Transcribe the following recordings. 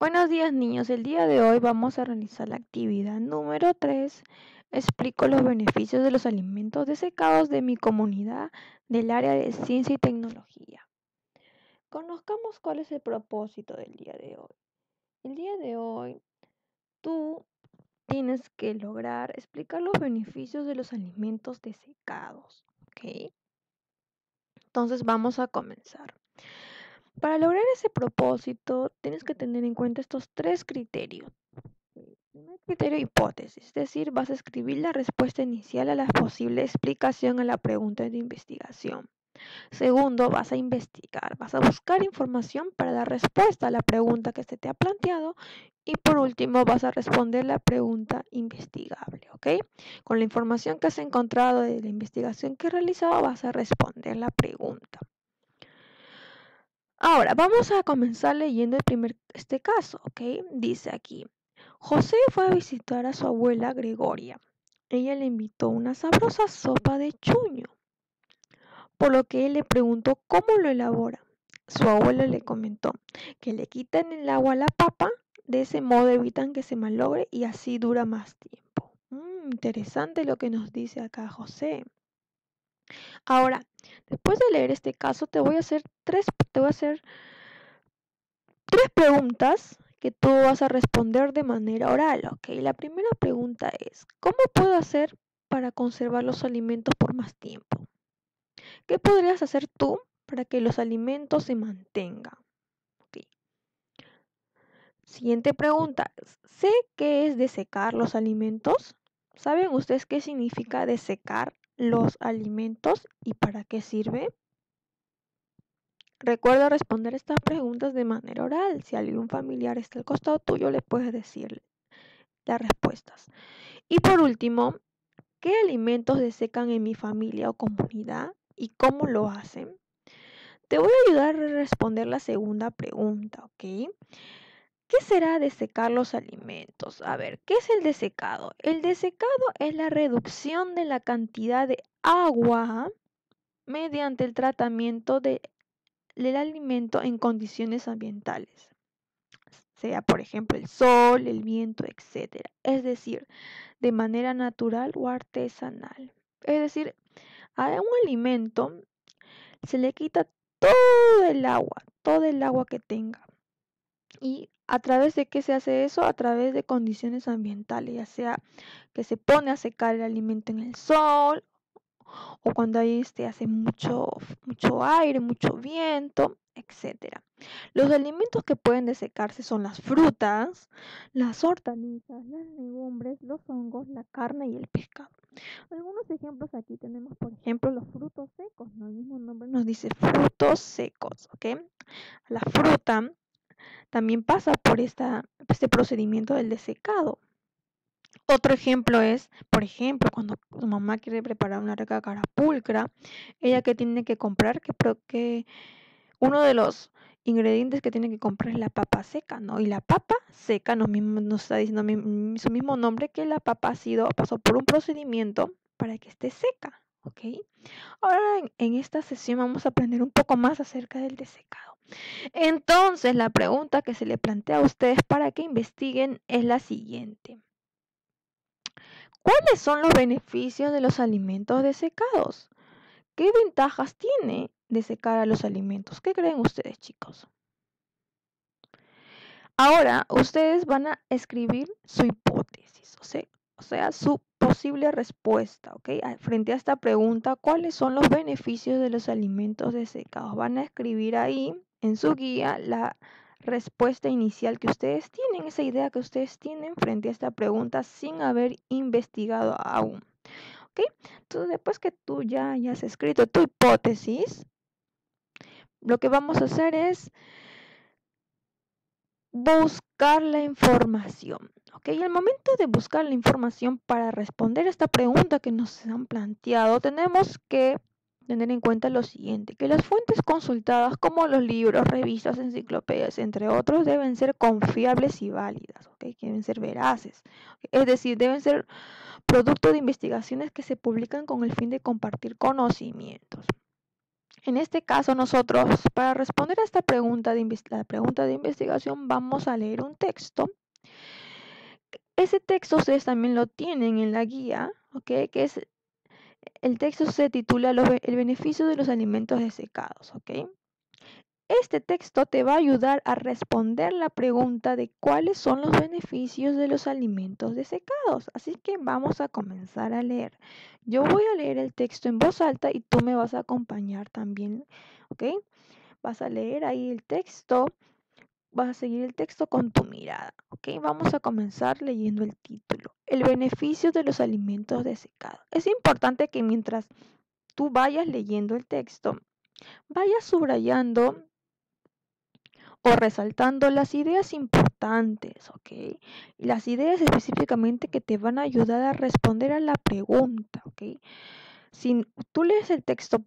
Buenos días, niños. El día de hoy vamos a realizar la actividad número 3. Explico los beneficios de los alimentos desecados de mi comunidad del área de ciencia y tecnología. Conozcamos cuál es el propósito del día de hoy. El día de hoy tú tienes que lograr explicar los beneficios de los alimentos desecados. ¿Ok? Entonces vamos a comenzar. Para lograr ese propósito, tienes que tener en cuenta estos tres criterios. Primer criterio, hipótesis, es decir, vas a escribir la respuesta inicial a la posible explicación a la pregunta de investigación. Segundo, vas a investigar, vas a buscar información para dar respuesta a la pregunta que se te ha planteado. Y por último, vas a responder la pregunta investigable, ¿ok? Con la información que has encontrado de la investigación que has realizado, vas a responder la pregunta. Ahora, vamos a comenzar leyendo este caso, ¿ok? Dice aquí. José fue a visitar a su abuela Gregoria. Ella le invitó una sabrosa sopa de chuño, por lo que él le preguntó cómo lo elabora. Su abuela le comentó que le quitan el agua a la papa, de ese modo evitan que se malogre y así dura más tiempo. Interesante lo que nos dice acá José. Ahora, después de leer este caso, te voy a hacer tres preguntas que tú vas a responder de manera oral, ¿ok? La primera pregunta es, ¿cómo puedo hacer para conservar los alimentos por más tiempo? ¿Qué podrías hacer tú para que los alimentos se mantengan? ¿Ok? Siguiente pregunta, ¿sé qué es desecar los alimentos? ¿Saben ustedes qué significa desecar los alimentos y para qué sirve? Recuerda responder estas preguntas de manera oral. Si algún familiar está al costado tuyo, le puedes decir las respuestas. Y por último, ¿qué alimentos desecan en mi familia o comunidad y cómo lo hacen? Te voy a ayudar a responder la segunda pregunta, ¿ok? ¿Qué será desecar los alimentos? A ver, ¿qué es el desecado? El desecado es la reducción de la cantidad de agua mediante el tratamiento del alimento en condiciones ambientales, sea por ejemplo el sol, el viento, etc. Es decir, de manera natural o artesanal. Es decir, a un alimento se le quita todo el agua que tenga. ¿Y a través de qué se hace eso? A través de condiciones ambientales, ya sea que se pone a secar el alimento en el sol o cuando ahí hace mucho aire, mucho viento, etcétera. Los alimentos que pueden desecarse son las frutas, las hortalizas, las legumbres, los hongos, la carne y el pescado. Algunos ejemplos aquí tenemos, por ejemplo, los frutos secos, ¿no? El mismo nombre nos dice frutos secos, ¿ok? La fruta también pasa por este procedimiento del desecado. Otro ejemplo es, por ejemplo, cuando tu mamá quiere preparar una rica carapulcra, ella que tiene que comprar, que uno de los ingredientes que tiene que comprar es la papa seca, ¿no? Y la papa seca nos está diciendo su mismo nombre que la papa pasó por un procedimiento para que esté seca, ¿ok? Ahora en esta sesión vamos a aprender un poco más acerca del desecado. Entonces, la pregunta que se le plantea a ustedes para que investiguen es la siguiente. ¿Cuáles son los beneficios de los alimentos desecados? ¿Qué ventajas tiene desecar a los alimentos? ¿Qué creen ustedes, chicos? Ahora, ustedes van a escribir su hipótesis, o sea, su posible respuesta, ¿ok? Frente a esta pregunta, ¿cuáles son los beneficios de los alimentos desecados? Van a escribir ahí en su guía la respuesta inicial que ustedes tienen, esa idea que ustedes tienen frente a esta pregunta sin haber investigado aún, ¿ok? Entonces, después que tú ya hayas escrito tu hipótesis, lo que vamos a hacer es buscar la información. ¿Ok? Y al momento de buscar la información para responder esta pregunta que nos han planteado, tenemos que tener en cuenta lo siguiente, que las fuentes consultadas como los libros, revistas, enciclopedias, entre otros, deben ser confiables y válidas, ¿ok? Que deben ser veraces. Es decir, deben ser producto de investigaciones que se publican con el fin de compartir conocimientos. En este caso nosotros, para responder a esta pregunta la pregunta de investigación, vamos a leer un texto. Ese texto ustedes también lo tienen en la guía, ¿ok? El texto se titula El beneficio de los alimentos desecados, ¿ok? Este texto te va a ayudar a responder la pregunta de cuáles son los beneficios de los alimentos desecados. Así que vamos a comenzar a leer. Yo voy a leer el texto en voz alta y tú me vas a acompañar también, ¿ok? Vas a leer ahí el texto, vas a seguir el texto con tu mirada, ¿ok? Vamos a comenzar leyendo el título. El beneficio de los alimentos desecados. Es importante que mientras tú vayas leyendo el texto, vayas subrayando o resaltando las ideas importantes, ¿ok? Y las ideas específicamente que te van a ayudar a responder a la pregunta, ¿ok? Si tú lees el texto,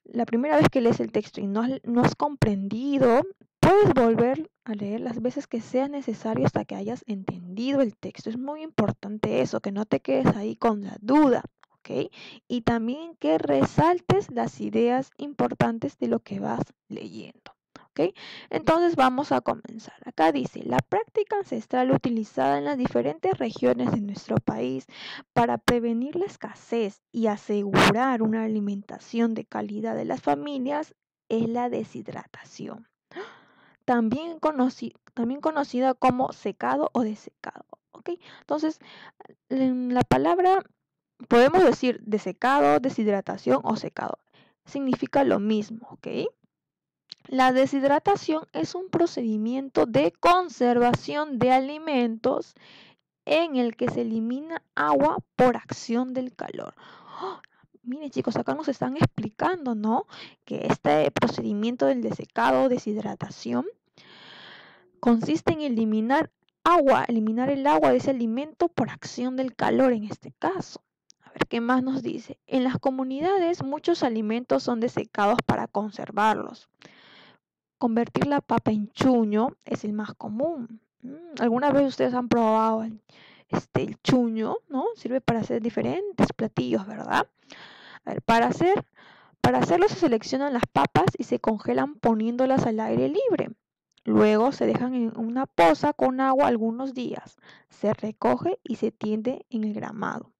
la primera vez que lees el texto y no has comprendido, puedes volver a leer las veces que sea necesario hasta que hayas entendido el texto. Es muy importante eso, que no te quedes ahí con la duda, ¿ok? Y también que resaltes las ideas importantes de lo que vas leyendo. ¿Ok? Entonces vamos a comenzar. Acá dice, la práctica ancestral utilizada en las diferentes regiones de nuestro país para prevenir la escasez y asegurar una alimentación de calidad de las familias es la deshidratación, también conocida como secado o desecado. ¿Ok? Entonces, en la palabra podemos decir desecado, deshidratación o secado. Significa lo mismo, ¿ok? La deshidratación es un procedimiento de conservación de alimentos en el que se elimina agua por acción del calor. ¡Oh! Miren chicos, acá nos están explicando, ¿no? Que este procedimiento del desecado o deshidratación consiste en eliminar el agua de ese alimento por acción del calor en este caso. A ver, ¿qué más nos dice? En las comunidades muchos alimentos son desecados para conservarlos. Convertir la papa en chuño es el más común. ¿Alguna vez ustedes han probado el chuño? ¿No? Sirve para hacer diferentes platillos, ¿verdad? A ver, para hacerlo se seleccionan las papas y se congelan poniéndolas al aire libre. Luego se dejan en una poza con agua algunos días. Se recoge y se tiende en el gramado.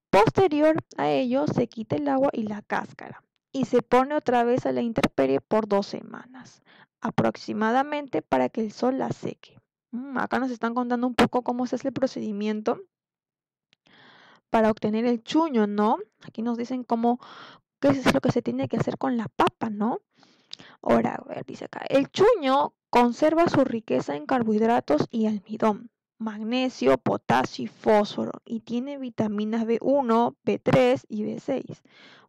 Posterior a ello se quita el agua y la cáscara y se pone otra vez a la intemperie por 2 semanas, aproximadamente para que el sol la seque. Acá nos están contando un poco cómo se hace el procedimiento para obtener el chuño, ¿no? Aquí nos dicen qué es lo que se tiene que hacer con la papa, ¿no? Ahora, a ver, dice acá, el chuño conserva su riqueza en carbohidratos y almidón, magnesio, potasio y fósforo, y tiene vitaminas B1, B3 y B6,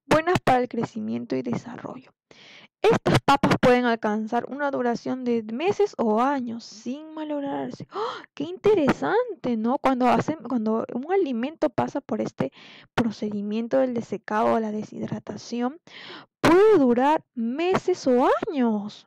buenas para el crecimiento y desarrollo. Estas papas pueden alcanzar una duración de meses o años sin malograrse. ¡Oh! ¡Qué interesante!, ¿no? Cuando un alimento pasa por este procedimiento del desecado o la deshidratación, puede durar meses o años.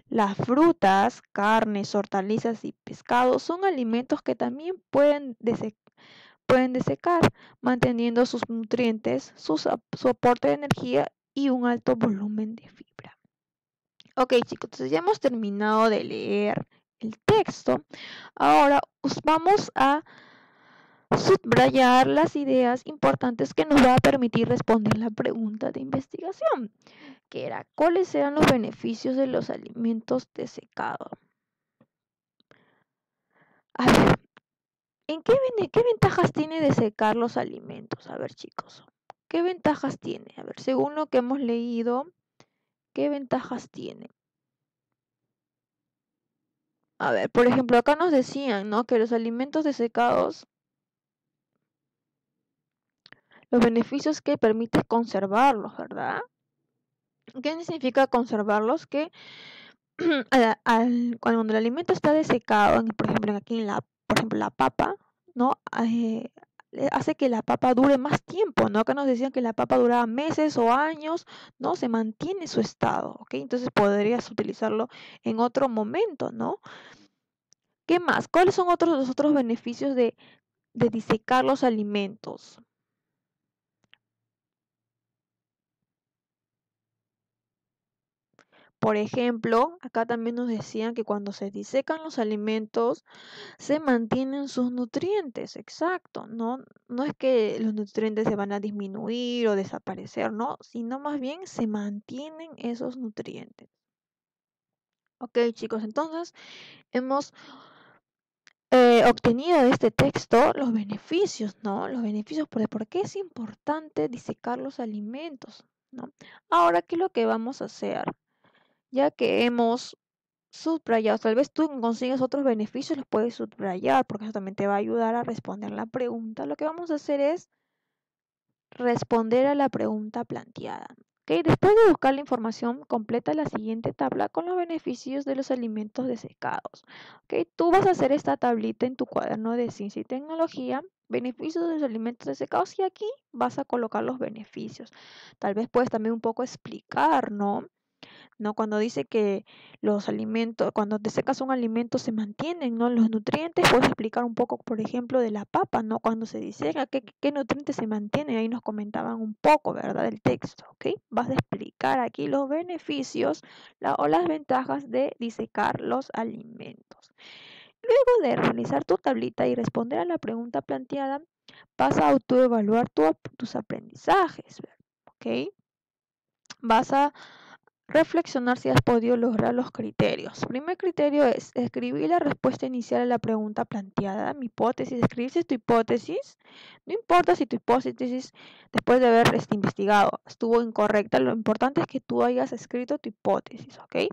Las frutas, carnes, hortalizas y pescados son alimentos que también pueden desecar, manteniendo sus nutrientes, su aporte de energía y un alto volumen de fibra. Ok chicos, entonces ya hemos terminado de leer el texto. Ahora vamos a subrayar las ideas importantes que nos va a permitir responder la pregunta de investigación, que era, ¿cuáles eran los beneficios de los alimentos desecados? A ver, ¿qué ventajas tiene desecar los alimentos? A ver, chicos, ¿qué ventajas tiene? A ver, según lo que hemos leído, ¿qué ventajas tiene? A ver, por ejemplo, acá nos decían, ¿no? Que los alimentos desecados, los beneficios que permite conservarlos, ¿verdad? ¿Qué significa conservarlos? Que cuando el alimento está desecado, por ejemplo, la papa, ¿no? Hace que la papa dure más tiempo, ¿no? Acá nos decían que la papa duraba meses o años, ¿no? Se mantiene su estado, ¿ok? Entonces podrías utilizarlo en otro momento, ¿no? ¿Qué más? ¿Cuáles son los otros beneficios de disecar los alimentos? Por ejemplo, acá también nos decían que cuando se disecan los alimentos, se mantienen sus nutrientes, exacto, no es que los nutrientes se van a disminuir o desaparecer, no, sino más bien se mantienen esos nutrientes. Ok, chicos, entonces hemos obtenido de este texto los beneficios, ¿no? Los beneficios por qué es importante disecar los alimentos, ¿no? Ahora, ¿qué es lo que vamos a hacer? Ya que hemos subrayado, tal vez tú consigues otros beneficios, los puedes subrayar, porque eso también te va a ayudar a responder la pregunta. Lo que vamos a hacer es responder a la pregunta planteada. ¿Ok? Después de buscar la información, completa la siguiente tabla con los beneficios de los alimentos desecados. ¿Ok? Tú vas a hacer esta tablita en tu cuaderno de ciencia y tecnología, beneficios de los alimentos desecados, y aquí vas a colocar los beneficios. Tal vez puedes también un poco explicar, ¿no? ¿No? Cuando dice que los alimentos, cuando te secas un alimento se mantienen, ¿no? Los nutrientes, puedes explicar un poco, por ejemplo, de la papa, ¿no? Cuando se diseca, ¿qué nutrientes se mantienen? Ahí nos comentaban un poco, ¿verdad? Del texto, ¿ok? Vas a explicar aquí los beneficios o las ventajas de disecar los alimentos. Luego de realizar tu tablita y responder a la pregunta planteada, vas a autoevaluar tus aprendizajes, ¿ok? Vas a reflexionar si has podido lograr los criterios. Primer criterio es escribir la respuesta inicial a la pregunta planteada. Mi hipótesis, escribir tu hipótesis. No importa si tu hipótesis, después de haber investigado, estuvo incorrecta. Lo importante es que tú hayas escrito tu hipótesis, ¿ok?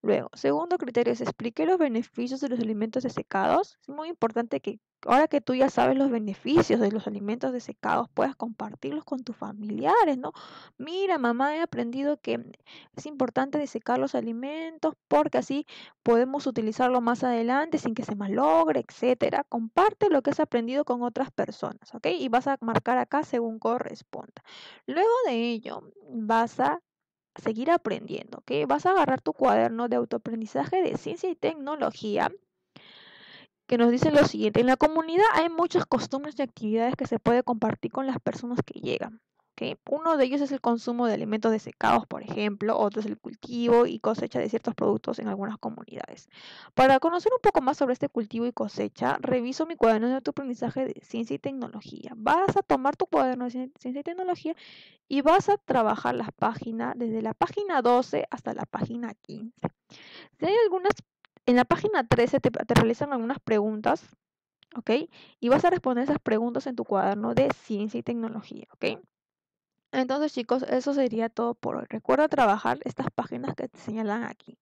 Luego, segundo criterio es explique los beneficios de los alimentos desecados. Es muy importante que ahora que tú ya sabes los beneficios de los alimentos desecados, puedas compartirlos con tus familiares, ¿no? Mira, mamá, he aprendido que es importante desecar los alimentos porque así podemos utilizarlo más adelante sin que se malogre, etcétera. Comparte lo que has aprendido con otras personas, ¿ok? Y vas a marcar acá según corresponda. Luego de ello, vas a seguir aprendiendo, ¿ok? Vas a agarrar tu cuaderno de autoaprendizaje de ciencia y tecnología que nos dice lo siguiente: en la comunidad hay muchas costumbres y actividades que se puede compartir con las personas que llegan. ¿Ok? Uno de ellos es el consumo de alimentos desecados, por ejemplo, otro es el cultivo y cosecha de ciertos productos en algunas comunidades. Para conocer un poco más sobre este cultivo y cosecha, reviso mi cuaderno de autoaprendizaje de ciencia y tecnología. Vas a tomar tu cuaderno de ciencia y tecnología y vas a trabajar las páginas, desde la página 12 hasta la página 15. Si hay algunas, en la página 13 te realizan algunas preguntas, ¿ok? Y vas a responder esas preguntas en tu cuaderno de ciencia y tecnología, ¿ok? Entonces, chicos, eso sería todo por hoy. Recuerda trabajar estas páginas que te señalan aquí.